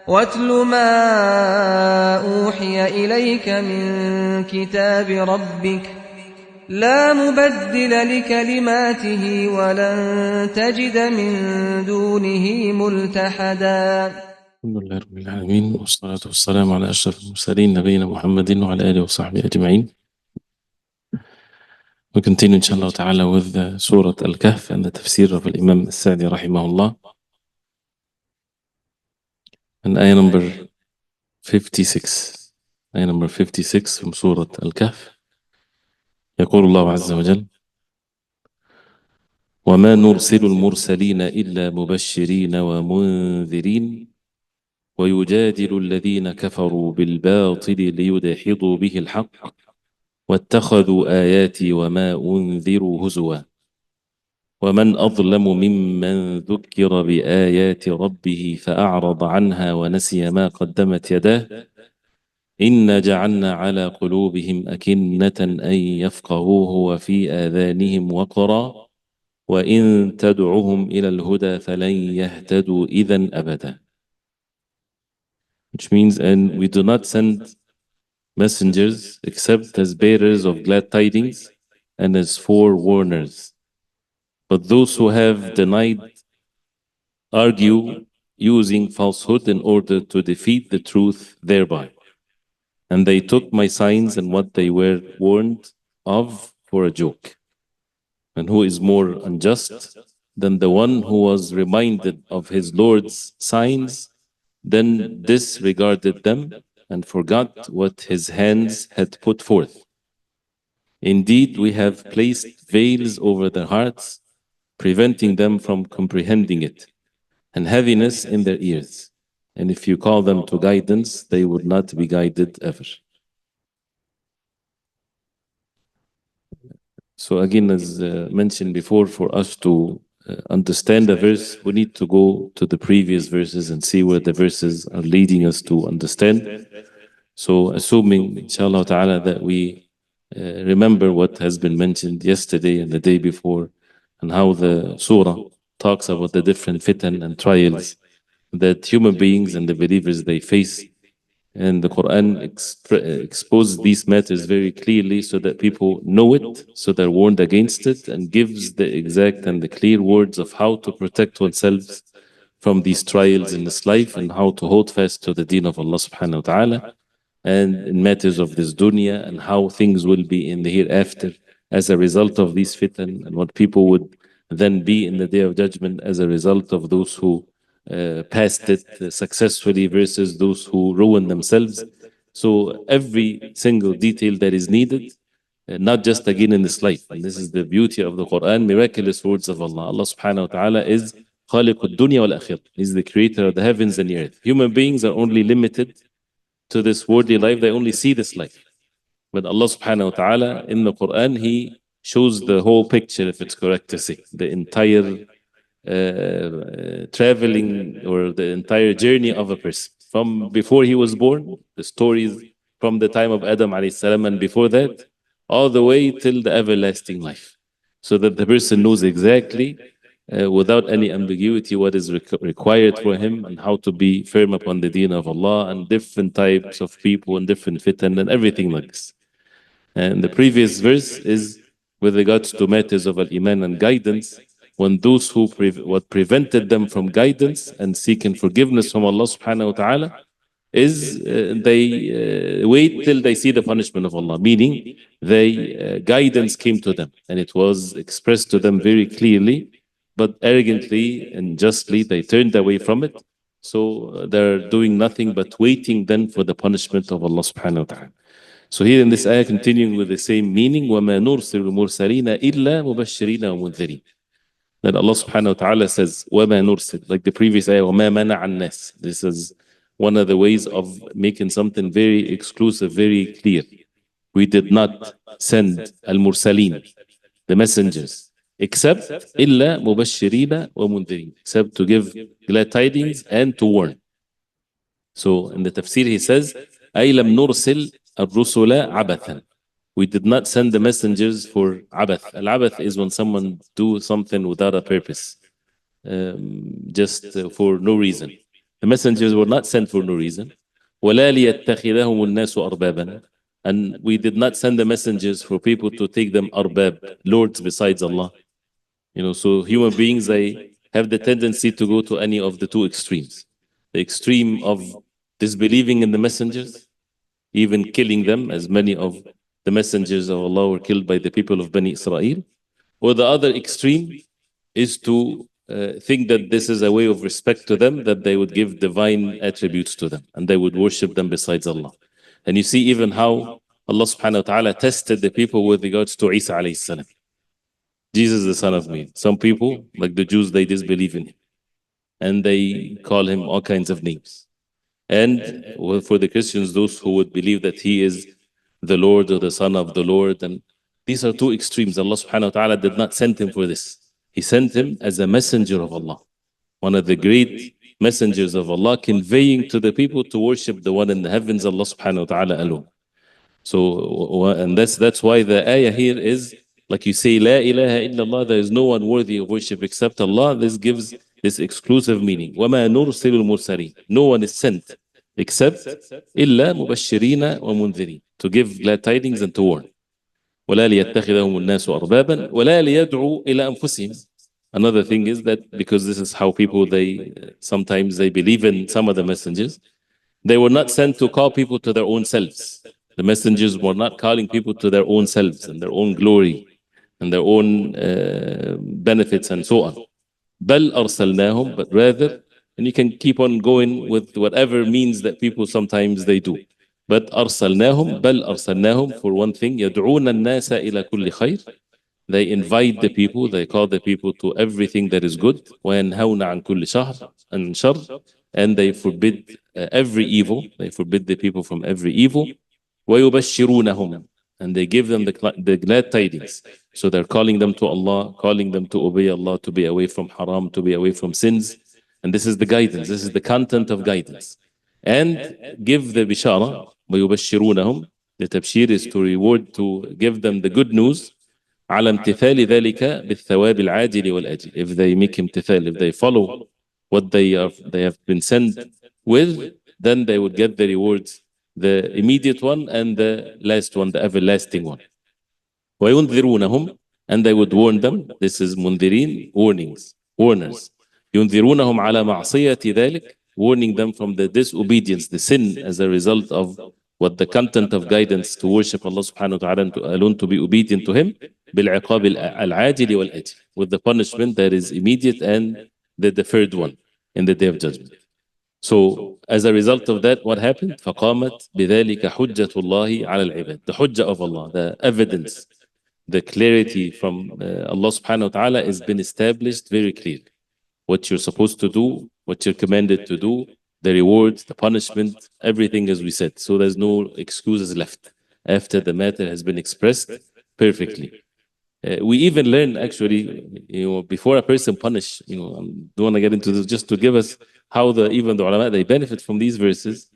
واتل ما أوحي إليك من كتاب ربك لا مبدل لكلماته ولن تجد من دونه ملتحدا. الحمد لله رب العالمين، والصلاة والسلام على أشرف المرسلين نبينا محمد وعلى آله وصحبه أجمعين. We continue inshallah ta'ala with the Surah Al-Kahf and the Tafseer of Imam Sa'di rahimahullah. And ayah number 56. Ayah number 56 from Surah Al-Kahf. يقول الله عز وجل: وما نرسل المرسلين إلا مبشرين ومنذرين ويجادل الذين كفروا بالباطل ليدحضوا به الحق واتخذوا آياتي وما أنذروا هزوا ومن أظلم ممن ذكر بآيات ربه فأعرض عنها ونسي ما قدمت يداه إنا جعلنا على قلوبهم أكنة أن يفقهوه وفي آذانهم وقرا وإن تدعهم إلى الهدى فلن يهتدوا إذا أبدا. Which means, and we do not send messengers except as bearers of glad tidings and as forewarners. But those who have denied argue using falsehood in order to defeat the truth thereby. And they took my signs and what they were warned of for a joke. And who is more unjust than the one who was reminded of his Lord's signs, then disregarded them and forgot what his hands had put forth. Indeed, we have placed veils over their hearts, preventing them from comprehending it, and heaviness in their ears. And if you call them to guidance, they would not be guided ever. So again, as mentioned before, for us to understand the verse, we need to go to the previous verses and see where the verses are leading us to understand. So assuming, inshallah ta'ala, that we remember what has been mentioned yesterday and the day before, and how the surah talks about the different fitan and trials that human beings and the believers they face. And the Quran exposes these matters very clearly so that people know it, so they're warned against it, and gives the exact and the clear words of how to protect oneself from these trials in this life and how to hold fast to the deen of Allah subhanahu wa ta'ala, and in matters of this dunya and how things will be in the hereafter as a result of these fitan, and what people would then be in the day of judgment as a result of those who passed it successfully versus those who ruin themselves. So every single detail that is needed, not just again in this life. And this is the beauty of the Quran, miraculous words of Allah. Allah subhanahu wa ta'ala is خالق الدنيا والآخرة. He's the creator of the heavens and the earth. Human beings are only limited to this worldly life. They only see this life. But Allah subhanahu wa ta'ala in the Quran, He shows the whole picture, if it's correct to say, the entire traveling or the entire journey of a person from before he was born, the stories from the time of Adam alayhi salam and before that, all the way till the everlasting life, so that the person knows exactly without any ambiguity what is required for him and how to be firm upon the deen of Allah, and different types of people and different fitan and everything like this. And the previous verse is with regards to matters of al-iman and guidance, when those who what prevented them from guidance and seeking forgiveness from Allah subhanahu wa ta'ala is they wait till they see the punishment of Allah, meaning they guidance came to them and it was expressed to them very clearly, but arrogantly and justly they turned away from it. So they're doing nothing but waiting then for the punishment of Allah subhanahu wa ta'ala. So here in this ayah, continuing with the same meaning, وَمَا نُرْسِلُ الْمُرْسَلِينَ إِلَّا مُبَشِّرِينَ وَمُنذِرِينَ. That Allah subhanahu wa ta'ala says, وَمَا نُرْسِلُ, like the previous ayah, وَمَا مَنَعَ النَّاسِ. This is one of the ways of making something very exclusive, very clear. We did not send al-mursaleen, the messengers, except إِلَّا مُبَشِّرِينَ وَمُنذِرِينَ, except to give glad tidings and to warn. So in the tafsir he says, أَيْ لَمْ نُرْسِلْ الرُّسُلَ عَبَثًا. We did not send the messengers for abath. Al-abath is when someone do something without a purpose, just for no reason. The messengers were not sent for no reason. وَلَا لِيَتَّخِذَهُمُ النَّاسُ أَرْبَابًا. And we did not send the messengers for people to take them arbab, lords besides Allah. So human beings, they have the tendency to go to any of the two extremes. The extreme of disbelieving in the messengers, even killing them, as many of the messengers of Allah were killed by the people of Bani Israel. Or the other extreme is to think that this is a way of respect to them, that they would give divine attributes to them and they would worship them besides Allah. And you see even how Allah subhanahu wa ta'ala tested the people with regards to Isa alayhi salam. Jesus, the son of man. Some people, like the Jews, they disbelieve in him and they call him all kinds of names. And for the Christians, those who would believe that he is the Lord or the son of the Lord. And these are two extremes. Allah subhanahu wa ta'ala did not send him for this. He sent him as a messenger of Allah, one of the great messengers of Allah, conveying to the people to worship the one in the heavens, Allah subhanahu wa ta'ala alone. So, and that's why the ayah here is, like you say, La ilaha illallah, there is no one worthy of worship except Allah. This gives this exclusive meaning. وَمَا نُرْسِلُ الْمُرْسَلِينَ. No one is sent except إِلَّا مُبَشِّرِينَ وَمُنذِرِينَ, to give glad tidings and to warn. ولا ليتخذهم الناس أربابا ولا ليدعوا إلى أنفسهم. Another thing is that because this is how people, they sometimes they believe in some of the messengers, they were not sent to call people to their own selves. The messengers were not calling people to their own selves and their own glory and their own benefits and so on. بل أرسلناهم, but rather, and you can keep on going with whatever means that people sometimes they do. But أرسلناهم, بل أرسلناهم, for one thing, يدعون الناس إلى كل خير. They invite the people, they call the people to everything that is good. وينهون عن كل شر, and they forbid every evil. They forbid the people from every evil. ويبشرونهم, and they give them the glad tidings. So they're calling them to Allah, calling them to obey Allah, to be away from haram, to be away from sins. And this is the guidance, this is the content of guidance. And give the bishara, ويبشرونهم, the tabshir is to reward, to give them the good news. على امتثال ذلك بالثواب العاجل والآجل. If they make امتثال, if they follow what they have been sent with, then they would get the rewards, the immediate one and the last one, the everlasting one. وينذرونهم, and they would warn them. This is منذرين, warnings, warners. ينذرونهم على معصية ذلك, warning them from the disobedience, the sin as a result of what the content of guidance to worship Allah subhanahu wa ta'ala alone, to be obedient to him. بالعقاب العاجل والآجل, with the punishment that is immediate and the deferred one in the day of judgment. So as a result of that, what happened? فقامت بذلك حجة الله على العباد. The hujjah of Allah, the evidence, the clarity from Allah subhanahu wa ta'ala has been established very clearly. What you're supposed to do, what you're commanded to do, the rewards, the punishment, everything as we said. So there's no excuses left after the matter has been expressed perfectly. We even learn actually, before a person punish, I don't want to get into this, just to give us how even the ulama, they benefit from these verses.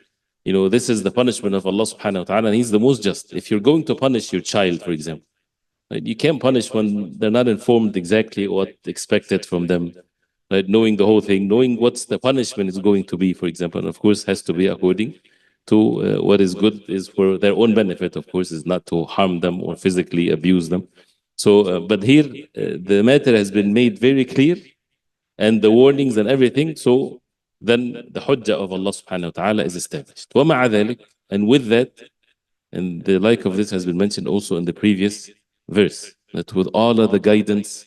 This is the punishment of Allah subhanahu wa ta'ala, and he's the most just. If you're going to punish your child, for example, right, you can't punish when they're not informed exactly what expected from them, right? Knowing the whole thing, knowing what's the punishment is going to be, for example, and of course has to be according to what is good, is for their own benefit, of course, is not to harm them or physically abuse them. So, but here the matter has been made very clear, and the warnings and everything. So then the hujjah of Allah subhanahu wa ta'ala is established. وَمَعَ ذَلِكَ, and with that, and the like of this has been mentioned also in the previous verse, that with all of the guidance,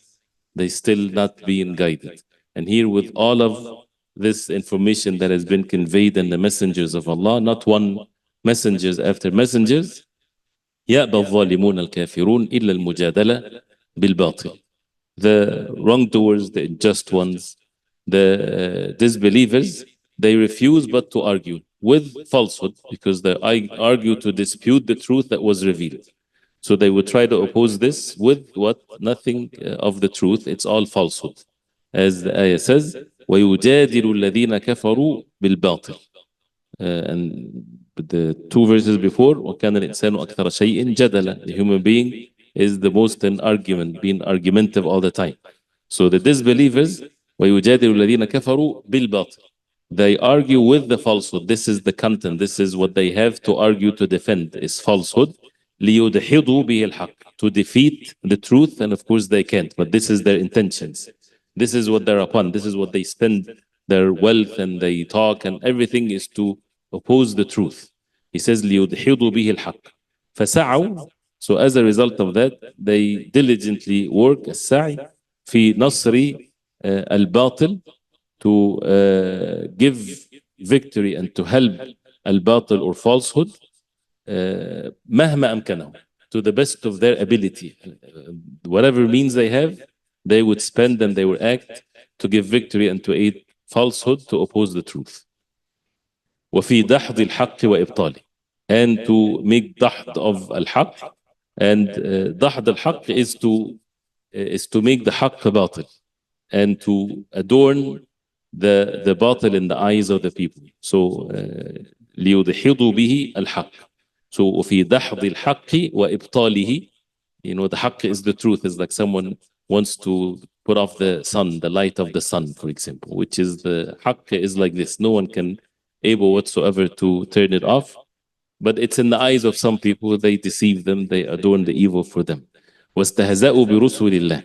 they still not being guided. And here with all of this information that has been conveyed in the messengers of Allah, not one messengers after messengers, يأبى الظالمون الكافرون إلا المجادلة بالباطل. The wrongdoers, the unjust ones, the disbelievers, they refuse but to argue with falsehood, because they argue to dispute the truth that was revealed. So they would try to oppose this with what? Nothing of the truth, it's all falsehood. As the ayah says, وَيُجَادِلُ الَّذِينَ كَفَرُوا بِالْبَاطِلِ. And the two verses before, وَكَانَ الْإِنسَانُ أَكْثَرَ شَيْءٍ جَدَلًا. The human being is the most in argument, being argumentative all the time. So the disbelievers, وَيُجَادِلُ الَّذِينَ كَفَرُوا بِالْبَاطِلِ. they argue with the falsehood. This is the content. This is what they have to argue to defend is falsehood. لِيُدْحِضُوا بِهِ الْحَقِّ, to defeat the truth, and of course they can't, but this is their intentions. This is what they're upon. This is what they spend their wealth and they talk and everything is to oppose the truth. He says لِيُدْحِضُوا بِهِ الْحَقِّ فَسَعَوْا. So as a result of that, they diligently work السعي في نصر الباطل, to give victory and to help al-batil or falsehood مهما أمكنهم, to the best of their ability. Whatever means they have, they would spend and they would act to give victory and to aid falsehood, to oppose the truth. وفي دحض الحق وإبطاله, and to make dahd of al-haq, and dahd al-haq is to make the haq batil and to adorn the batil in the eyes of the people. So ليدحضوا به الحق. So وفي دحض الحق وإبطاله, you know, the haq is the truth. It's like someone wants to put off the sun, the light of the sun, for example, which is the haq is like this. No one can able whatsoever to turn it off, but it's in the eyes of some people. They deceive them, they adorn the evil for them. واستهزأوا برسل الله,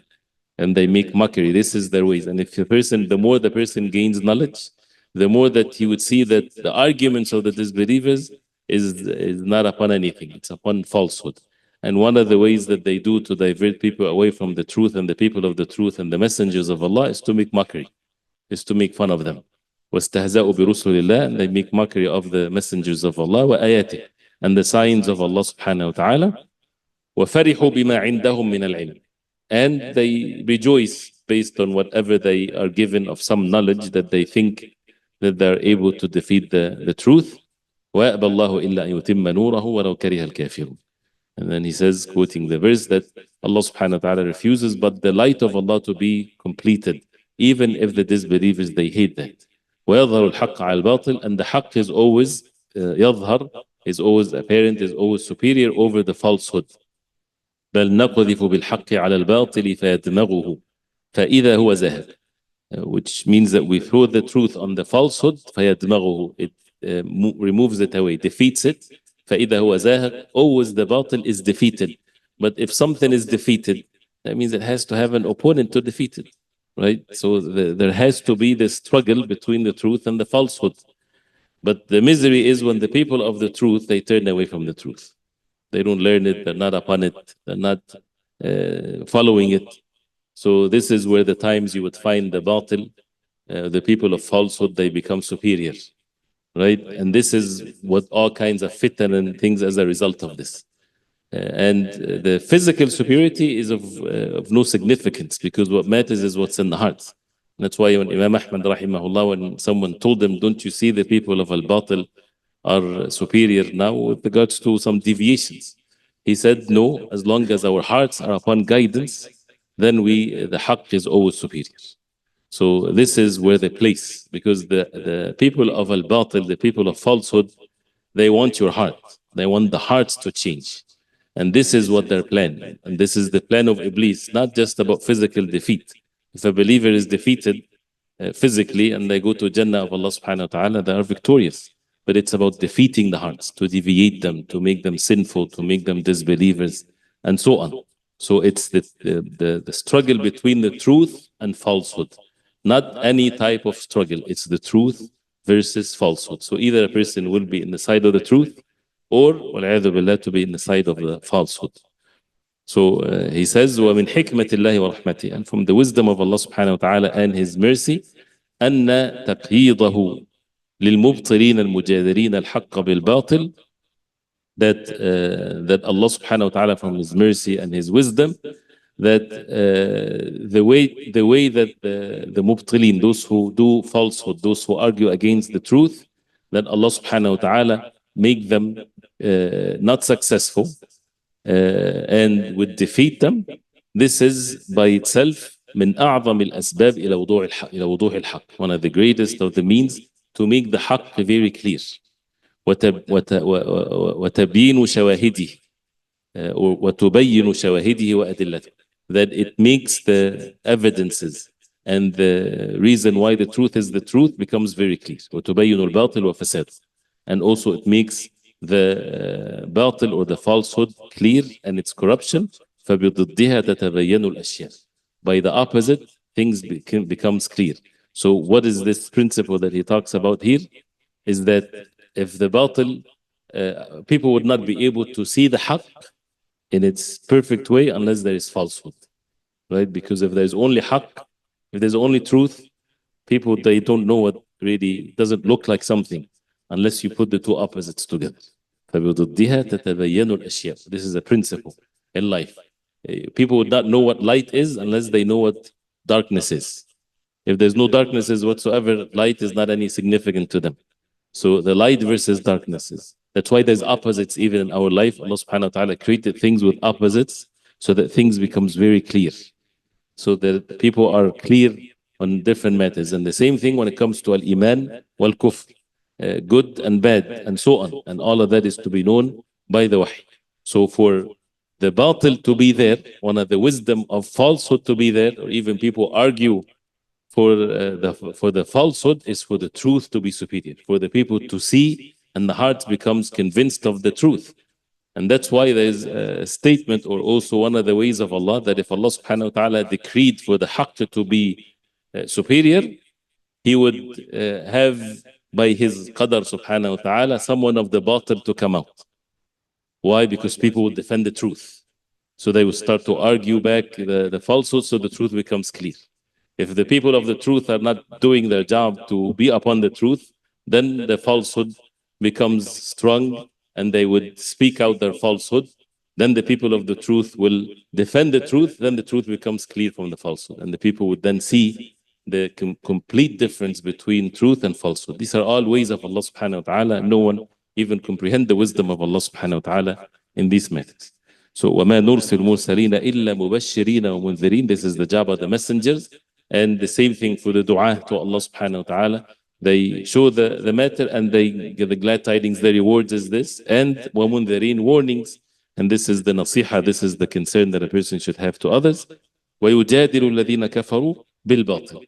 and they make mockery. This is their ways. And if the person, the more the person gains knowledge, the more that he would see that the arguments of the disbelievers is not upon anything. It's upon falsehood. And one of the ways that they do to divert people away from the truth and the people of the truth and the messengers of Allah is to make mockery, is to make fun of them. وَاسْتَهْزَأُوا بِرُسُلِ اللَّهِ, and they make mockery of the messengers of Allah, وَآيَاتِهِ, and the signs of Allah subhanahu wa ta'ala. وَفَرِحُوا بِمَا عِنْدَهُمْ مِنَ الْعِلْمِ, and they rejoice based on whatever they are given of some knowledge that they think that they're able to defeat the truth. وَأَبَى اللَّهُ إِلَّا أَن يُتِمَّ نُورَهُ وَلَوْ كَرِهَ الْكَافِرُونَ. And then he says, quoting the verse, that Allah subhanahu wa ta'ala refuses but the light of Allah to be completed, even if the disbelievers, they hate that. وَيَظْهَرُ الْحَقَّ عَلَى الْبَاطِلِ, and the haqq is always يظهر, is always apparent, is always superior over the falsehood. بل نقذف بالحق على الباطل فيدمغه فإذا هو ذهب, which means that we throw the truth on the falsehood, فيدمغه, it removes it away, defeats it. فإذا هو ذاهب, always the batil is defeated. But if something is defeated, that means it has to have an opponent to defeat it, right? So there has to be this struggle between the truth and the falsehood. But the misery is when the people of the truth, they turn away from the truth. They don't learn it, they're not upon it, they're not following it. So this is where the times you would find the batil, the people of falsehood, they become superior, right? And this is what all kinds of fitan and things as a result of this. And the physical superiority is of no significance, because what matters is what's in the heart. That's why when Imam Ahmad rahimahullah, when someone told them, don't you see the people of al-batil are superior now with regards to some deviations? He said, no, as long as our hearts are upon guidance, then the haqq is always superior. So this is where they place, because the people of al-batil, the people of falsehood, they want your heart. They want the hearts to change. And this is what their plan. And this is the plan of Iblis, not just about physical defeat. If a believer is defeated physically and they go to Jannah of Allah subhanahu wa ta'ala, they are victorious. But it's about defeating the hearts, to deviate them, to make them sinful, to make them disbelievers, and so on. So it's the struggle between the truth and falsehood. Not any type of struggle. It's the truth versus falsehood. So either a person will be in the side of the truth, or وَالْعِيَاذُ بِاللَّهِ, to be in the side of the falsehood. So he says, وَمِنْ حِكْمَةِ اللَّهِ وَرَحْمَتِهِ, and from the wisdom of Allah subhanahu wa ta'ala and His mercy, أَنَّ تَقْيِيضَهُ لِلْمُبْطِلِينَ الْمُجَادِرِينَ الْحَقَّ بِالْبَاطِلِ, that Allah subhanahu wa ta'ala, from His mercy and His wisdom, that the way that the mubtilin, those who do falsehood, those who argue against the truth, that Allah subhanahu wa ta'ala make them not successful and would defeat them. This is by itself من أعظم الأسباب إلى وضوح الحق, one of the greatest of the means to make the haqq very clear. وتبيين شواهده وتبين شواهده وأدلته, that it makes the evidences and the reason why the truth is the truth becomes very clear. وتبين الباطل وفساد. And also it makes the باطل or the falsehood clear and its corruption. فبضدها تتبين الأشياء. By the opposite, things becomes clear. So what is this principle that he talks about here? Is that if the باطل, people would not be able to see the haqq in its perfect way unless there is falsehood, right? Because if there's only haqq, if there's only truth, people, they don't know what really doesn't look like something unless you put the two opposites together. فبضدها تتبين الأشياء. This is a principle in life. People would not know what light is unless they know what darkness is. If there's no darknesses whatsoever, light is not any significant to them. So the light versus darknesses. That's why there's opposites even in our life. Allah subhanahu wa ta'ala created things with opposites so that things becomes very clear. So that people are clear on different matters. And the same thing when it comes to al-iman wal-kufr, good and bad, and so on. And all of that is to be known by the wahy. So for the batil to be there, one of the wisdom of falsehood to be there, or even people argue for the falsehood, is for the truth to be superior, for the people to see and the heart becomes convinced of the truth. And that's why there is a statement, or also one of the ways of Allah, that if Allah subhanahu wa ta'ala decreed for the haqq to be superior, He would have by His qadar subhanahu wa ta'ala someone of the batil to come out. Why? Because people would defend the truth. So they would start to argue back the falsehood, so the truth becomes clear. If the people of the truth are not doing their job to be upon the truth, then the falsehood becomes strong and they would speak out their falsehood. Then the people of the truth will defend the truth, then the truth becomes clear from the falsehood. And the people would then see the complete difference between truth and falsehood. These are all ways of Allah subhanahu wa ta'ala. No one even comprehend the wisdom of Allah subhanahu wa ta'ala in these matters. So وَمَا نُرْسِلُ مُرْسَلِينَ إِلَّا مُبَشِّرِينَ وَمُنذِرِينَ. This is the job of the messengers. And the same thing for the dua to Allah subhanahu wa ta'ala. They show the matter and they give the glad tidings, the rewards is this. And وَمُنذِرِينَ, warnings. And this is the nasiha, this is the concern that a person should have to others. وَيُجَادِلُ الَّذِينَ كَفَرُوا بِالْبَاطِلِ.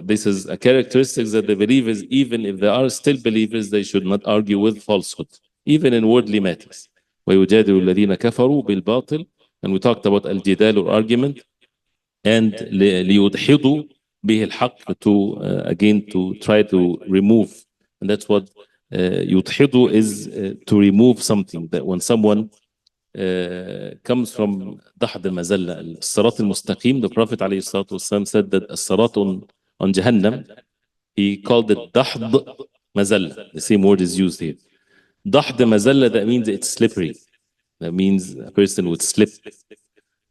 This is a characteristic that the believers, even if they are still believers, they should not argue with falsehood, even in worldly matters. وَيُجَادِلُ الَّذِينَ كَفَرُوا بِالْبَاطِلِ. And we talked about al-jidal, or argument, and لِيُدْحِضُوا بِهِ الْحَقِّ, to again to try to remove. And that's what يُدْحِضُ is, to remove something. That when someone comes from ضحض المزلة, الصراط المستقيم, the Prophet عليه الصلاة والسلام said that الصراط on Jahannam, he called it ضحض مزلة. The same word is used here. ضحض مزلة, that means it's slippery. That means a person would slip.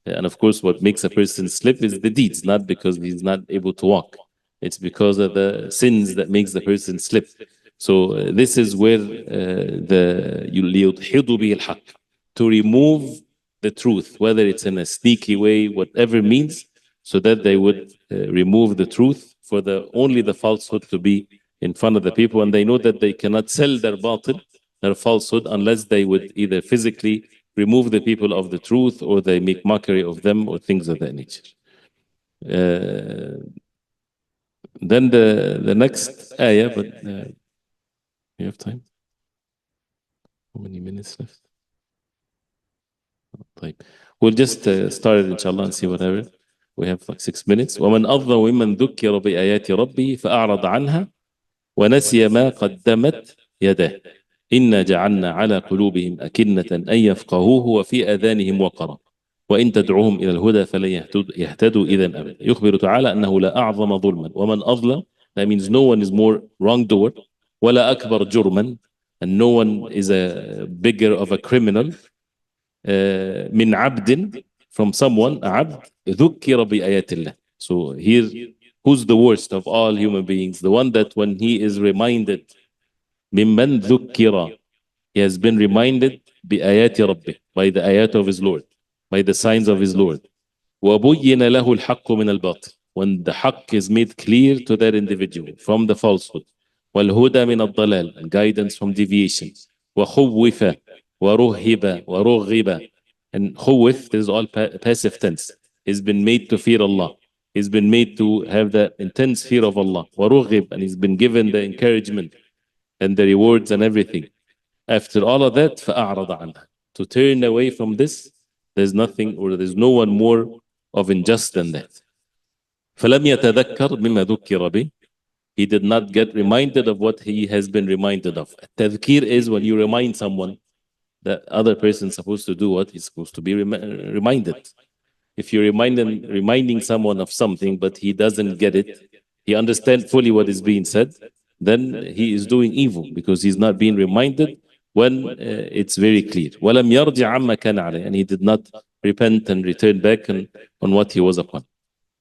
And of course, what makes a person slip is the deeds, not because he's not able to walk. It's because of the sins that makes the person slip. So this is where the لِيُدْحِضُ بِهِ الْحَقِّ, to remove the truth, whether it's in a sneaky way, whatever means, so that they would remove the truth for only the falsehood to be in front of the people. And they know that they cannot sell their batil, their falsehood, unless they would either physically remove the people of the truth, or they make mockery of them, or things of that nature. Then the next ayah, but you have time? How many minutes left? We'll just start it inshallah and see whatever. We have like 6 minutes. وَمَنْ أَظْلَمُ مِمَّنْ ذُكِّرَ بِآيَاتِ رَبِّهِ فَأَعْرَضَ عَنْهَا وَنَسِيَ مَا قَدَّمَتْ يَدَهُ إِنَّا جَعَلْنَا عَلَى قُلُوبِهِمْ أَكِنَّةً أَنْ يَفْقَهُوهُ وَفِي آذَانِهِمْ وَقْرًا وَإِنْ تَدْعُوهُمْ إِلَى الْهُدَى فَلَنْ يَهْتَدُوا إِذًا أَبَدًا. يخبر تعالى أنه لا أعظم ظلما. ومن أظلم, that means no one is more wrongdoer. ولا أكبر جرما, and no one is a bigger of a criminal. من عبد, from someone, عبد ذكر بآيات الله. So here, who's the worst of all human beings? The one that when he is reminded, ممن ذكر, he has been reminded بآيات ربه, by the ayat of his Lord, by the signs of his Lord. وبين له الحق من الباطل, when the haqq is made clear to that individual from the falsehood. والهدى من الضلال, and guidance from deviation. وخوف ورهب ورغب, and خوف, this is all passive tense, has been made to fear Allah. He's been made to have that intense fear of Allah. وَرُغِّب, and he's been given the encouragement and the rewards and everything. After all of that, فَأَعْرَضَ عَنْهَا. To turn away from this, there's nothing or there's no one more of unjust than that. فَلَمْ يَتَذَكَّرْ مِمَّا ذُكِّرَ بِهِ. He did not get reminded of what he has been reminded of. Tadhkir is when you remind someone that other person is supposed to do what he's supposed to be reminded. If you're reminding someone of something, but he doesn't get it, he understands fully what is being said, then he is doing evil because he's not being reminded when it's very clear. وَلَمْ يَرْجِعْ عَمَّا كَانَ عَلَيْهِ. And he did not repent and return back on what he was upon.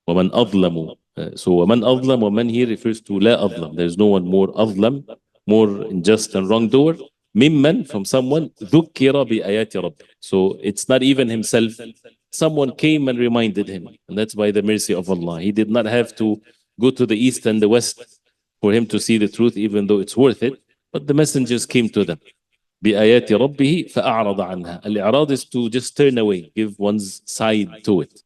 وَمَنْ أَظْلَمُ. So وَمَنْ أَظْلَمُ, وَمَنْ here refers to لَا أَظْلَم. There's no one more أظلم, more unjust and wrongdoer, ممن, from someone, ذُكِّرَ بِآيَاتِ رَبِّهِ. So it's not even himself. Someone came and reminded him, and that's by the mercy of Allah. He did not have to go to the east and the west for him to see the truth, even though it's worth it. But the messengers came to them. بِآيَاتِ رَبِّهِ فَأَعْرَضَ عَنْهَا. Al-i'rad is to just turn away, give one's side to it.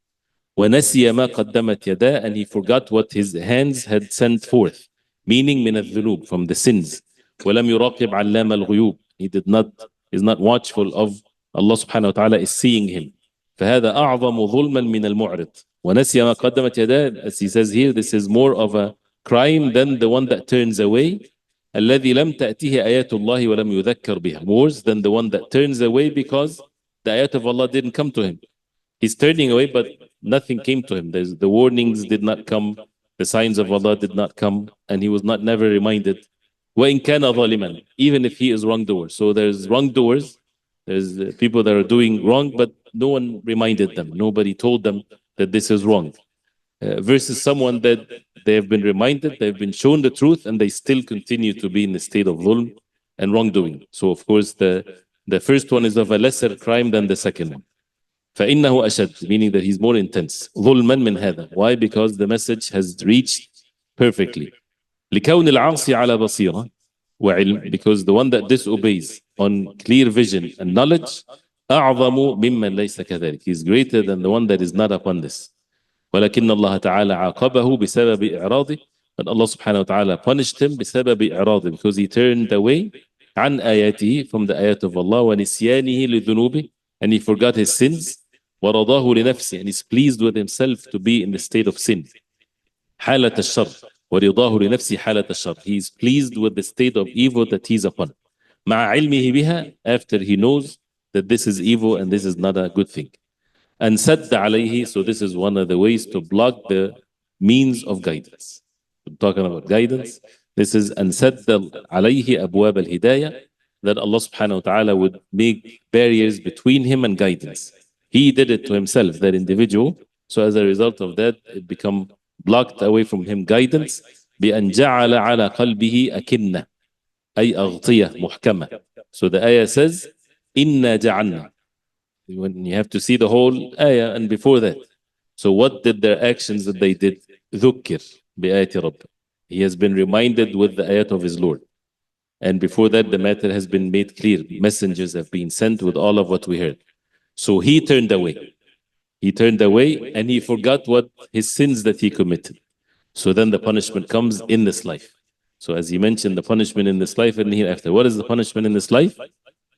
وَنَسِيَ مَا قَدَّمَتْ يَدَاهُ. And he forgot what his hands had sent forth, meaning مِنَ الذُّنُوب, from the sins. وَلَمْ يُرَاقِبْ عَلَّامَ الْغُيُوبِ. He is not watchful of Allah subhanahu wa ta'ala is seeing him. فهذا أعظم ظلما من المعرض. ونسي ما قدمت يداه. As he says here, this is more of a crime than the one that turns away. الذي لم تأتيه آيات الله ولم يذكر بها. Worse than the one that turns away because the ayat of Allah didn't come to him. He's turning away, but nothing came to him. The warnings did not come, the signs of Allah did not come, and he was never reminded. وَإِنْ كَانَ ظَالِمًا. Even if he is wrongdoer. So there's wrongdoers, there's people that are doing wrong, but no one reminded them. Nobody told them that this is wrong. Versus someone that they have been reminded, they've been shown the truth, and they still continue to be in the state of dhulm and wrongdoing. So of course the first one is of a lesser crime than the second one. فإنه أشد, meaning that he's more intense. ظلما من هذا. Why? Because the message has reached perfectly. لكون العاصي على بصيرة وعلم, because the one that disobeys on clear vision and knowledge, أعظم ممن ليس كذلك. He is greater than the one that is not upon this. ولكن الله تعالى عاقبه بسبب إعراضه. But Allah subhanahu wa ta'ala punished him بسبب إعراضه, because he turned away عن آياته, from the ayat of Allah, ونسيانه لذنوبه, and he forgot his sins. ورضاه لنفسه, and he's pleased with himself to be in the state of sin. حالة الشر. ورضاه لنفسه حالة الشر. He is pleased with the state of evil that he's upon. مع علمه بها, after he knows that this is evil and this is not a good thing. And سد عليه, so this is one of the ways to block the means of guidance. We're talking about guidance. This is أن سد عليه أبواب الهداية, that Allah subhanahu wa ta'ala would make barriers between him and guidance. He did it to himself, that individual. So as a result of that, it become blocked away from him guidance. بأن جعل على قلبه أكنة أي أغطية محكمة. So the ayah says, إنا جعلنا. When you have to see the whole ayah and before that. So what did their actions that they did? ذكر بآيات رب. He has been reminded with the ayat of his Lord. And before that, the matter has been made clear. Messengers have been sent with all of what we heard. So he turned away. He turned away and he forgot what his sins that he committed. So then the punishment comes in this life. So as he mentioned, the punishment in this life and hereafter. What is the punishment in this life?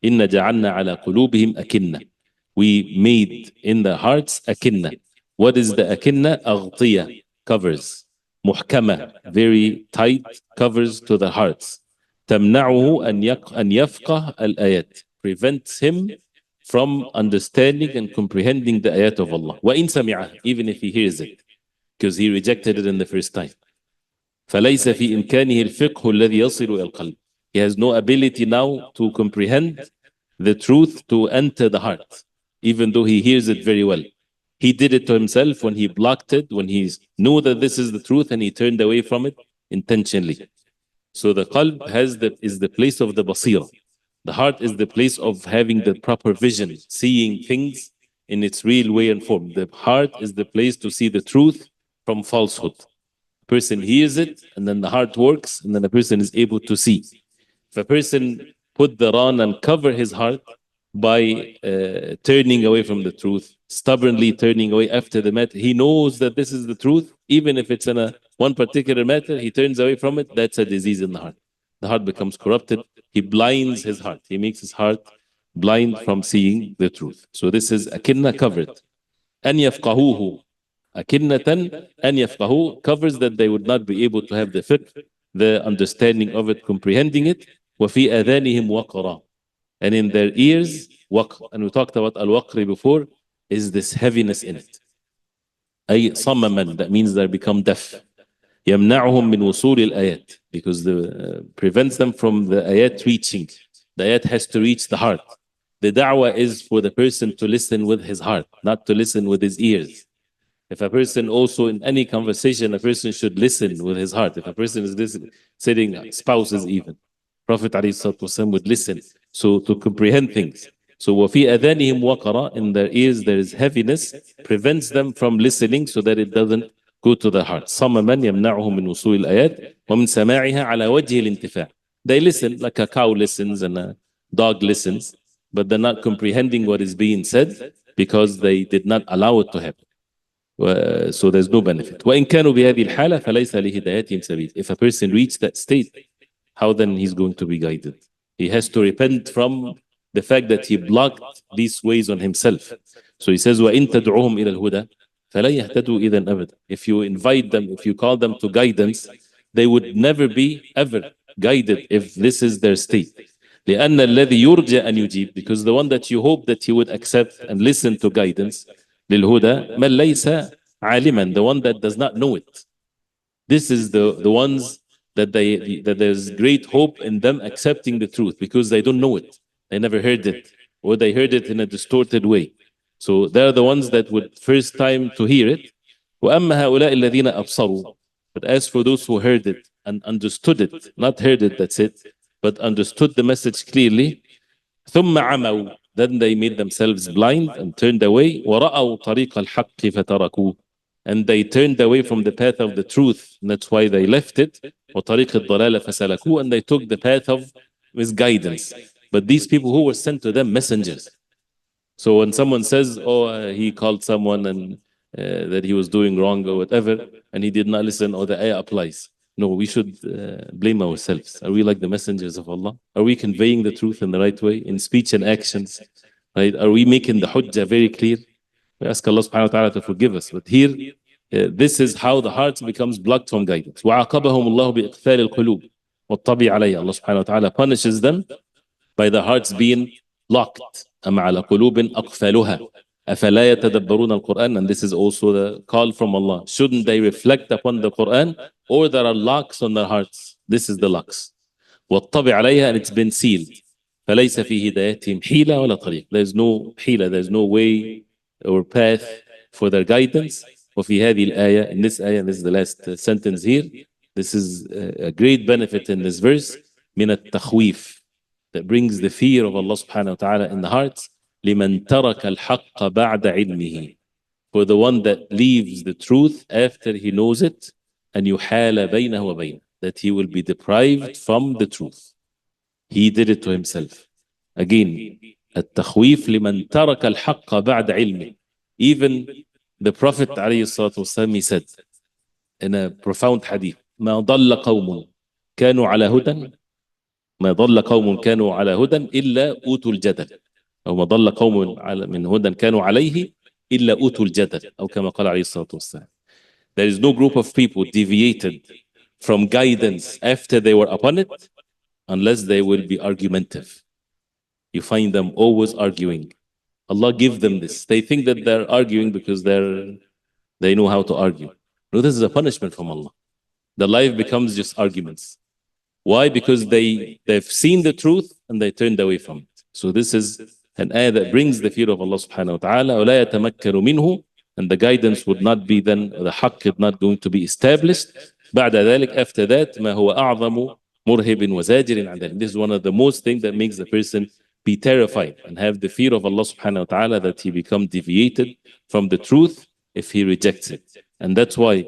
إِنَّ جَعَلْنَا عَلَى قُلُوبِهِمْ أَكِنَّةً. We made in the hearts akinna. What is the akinna? أغطية, covers. محكمة, very tight covers to the hearts. تمنعه أن يفقه الآيات. Prevents him from understanding and comprehending the ayat of Allah. وَإِن سَمِعَهُ, even if he hears it, because he rejected it in the first time. فَلَيْسَ فِي إِمْكَانِهِ الْفِقْهُ الَّذِي يَصِلُ إِلَى الْقَلْبِ. He has no ability now to comprehend the truth to enter the heart, even though he hears it very well. He did it to himself when he blocked it, when he knew that this is the truth and he turned away from it intentionally. So the qalb is the place of the basira. The heart is the place of having the proper vision, seeing things in its real way and form. The heart is the place to see the truth from falsehood. A person hears it, and then the heart works, and then a person is able to see. If a person put the ran and cover his heart, by turning away from the truth, stubbornly turning away after the matter. He knows that this is the truth, even if it's in one particular matter, he turns away from it. That's a disease in the heart. The heart becomes corrupted. He blinds his heart. He makes his heart blind from seeing the truth. So this is akinna covered. أن يفقهوه أكنة أن يفقهوه covers that they would not be able to have the fiqh, the understanding of it, comprehending it. وفي آذانهم وقرا, and in their ears وقر. And we talked about al-waqri before, is this heaviness in it. أي صمما, that means they become deaf. يمنعهم من وصول الآيات, because the prevents them from the ayat reaching. The ayat has to reach the heart. The da'wah is for the person to listen with his heart, not to listen with his ears. If a person also in any conversation, a person should listen with his heart. If a person is listening, sitting, spouses even, Prophet ﷺ would listen, so to comprehend things. So وَفِي أَذَانِهِمْ وَقَرَا, in their ears there is heaviness, prevents them from listening so that it doesn't go to the heart. صَمَّمًا يَمْنَعُهُم مِّن وُصُولِ الْآيَاتِ وَمِن سَمَاعِهَا عَلَى وَجْهِ الْإِنْتِفَاعِ. They listen like a cow listens and a dog listens, but they're not comprehending what is being said because they did not allow it to happen. So there's no benefit. وإن كانوا بهذه الحالة فليس لهدايتهم سبيل. If a person reached that state, how then he's going to be guided? He has to repent from the fact that he blocked these ways on himself. So he says, وَإِن تَدْعُوهُمْ إِلَى الْهُدَى فَلَا يَهْتَدُوا إِذًا أَبَدًا. If you invite them, if you call them to guidance, they would never be ever guided if this is their state. لأن الذي يرجى أن يجيب, because the one that you hope that he would accept and listen to guidance, للهدى من ليس عالما, the one that does not know it. This is the ones that there's great hope in them accepting the truth because they don't know it. They never heard it, or they heard it in a distorted way. So they're the ones that would first time to hear it. وأما هؤلاء الذين أبصروا, but as for those who heard it and understood it, not heard it, that's it, but understood the message clearly, ثم عموا, then they made themselves blind and turned away. ورأوا طريق الحق فتركوه, and they turned away from the path of the truth, and that's why they left it. وطريق الضلال فسلكوه, and they took the path of misguidance. But these people who were sent to them, messengers. So when someone says, oh, he called someone and that he was doing wrong or whatever, and he did not listen, or the ayah applies. No, we should blame ourselves. Are we like the messengers of Allah? Are we conveying the truth in the right way, in speech and actions? Right? Are we making the hujjah very clear? We ask Allah subhanahu wa ta'ala to forgive us. But here, this is how the heart becomes blocked from guidance. وَعَقَبَهُمُ اللَّهُ بِإِقْفَالِ الْقُلُوبِ وَالطَّبِعِ عَلَيْهِ. Allah subhanahu wa ta'ala punishes them by the hearts being locked. أَمَّا عَلَى قُلُوبٍ أَقْفَالُهَا أَفَلَا يَتَدَبَّرُونَ الْقُرْآنَ. And this is also the call from Allah. Shouldn't they reflect upon the Quran? Or there are locks on their hearts. This is the locks. وَالطَّبِعِ عَلَيْهَا, and it's been sealed. فَلَيْسَ فِي هِدَايَتِهِمْ حِيلَةٌ وَلَا طَرِيقٌ. There's no حيلة, there's no way or path for their guidance. وفي هذه الآية, in this ayah, this is the last sentence here, this is a great benefit in this verse, من التخويف, that brings the fear of Allah subhanahu wa ta'ala in the hearts. لمن ترك الحق بعد علمه, for the one that leaves the truth after he knows it, and يحال بينه وبينه, that he will be deprived from the truth. He did it to himself. Again, التخويف لمن ترك الحق بعد علمه. Even the Prophet عليه الصلاة والسلام, he said in a profound hadith, ما ضل قوم كانوا على هدى ما ضل قوم كانوا على هدى إلا أوتوا الجدل, أو ما ضل قوم من هدى كانوا عليه إلا أوتوا الجدل, أو كما قال عليه الصلاة والسلام. There is no group of people deviated from guidance after they were upon it unless they will be argumentative. You find them always arguing. Allah give them this. They think that they're arguing because they know how to argue. No, this is a punishment from Allah. The life becomes just arguments. Why? Because they've seen the truth and they turned away from it. So this is an ayah that brings the fear of Allah subhanahu wa ta'ala. وَلَا يَتَمَكَّنُ مِنْهُ, and the guidance would not be then, the haqq is not going to be established. بعد ذلك, after that, ما هو أعظم مرهب وزاجر عن ذلك. This is one of the most things that makes the person be terrified and have the fear of Allah subhanahu wa ta'ala, that he become deviated from the truth if he rejects it. And that's why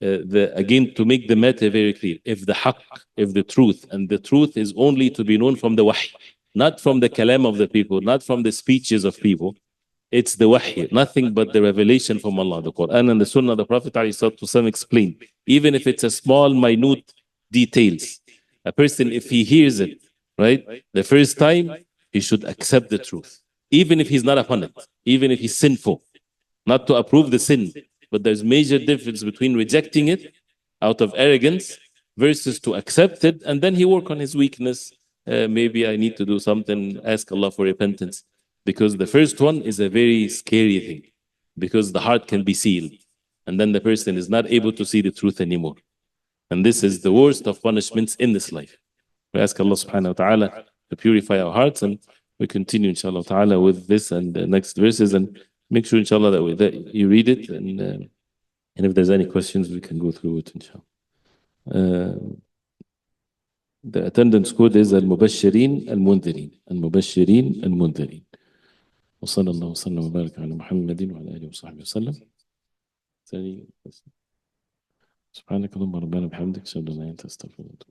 again, to make the matter very clear, if the haqq, if the truth, and the truth is only to be known from the wahy, not from the kalam of the people, not from the speeches of people. It's the wahy, nothing but the revelation from Allah. The Quran and the Sunnah, the Prophet ﷺ explained. Even if it's a small, minute details, a person, if he hears it, right, the first time, he should accept the truth. Even if he's not upon it, even if he's sinful, not to approve the sin. But there's major difference between rejecting it out of arrogance versus to accept it, and then he work on his weakness. Maybe I need to do something, ask Allah for repentance. Because the first one is a very scary thing, because the heart can be sealed, and then the person is not able to see the truth anymore. And this is the worst of punishments in this life. We ask Allah subhanahu wa ta'ala to purify our hearts, and we continue inshallah ta'ala with this and the next verses, and make sure inshallah that you read it, and if there's any questions we can go through it inshallah. The attendance code is al-mubashirin al-mundhirin, al-mubashirin al-mundhirin. وصلى الله وسلم وبارك على محمد وعلى آله وصحبه وسلم. ثاني سبحانك اللهم ربنا بحمدك أشهد أن لا إله إلا أنت أستغفرك.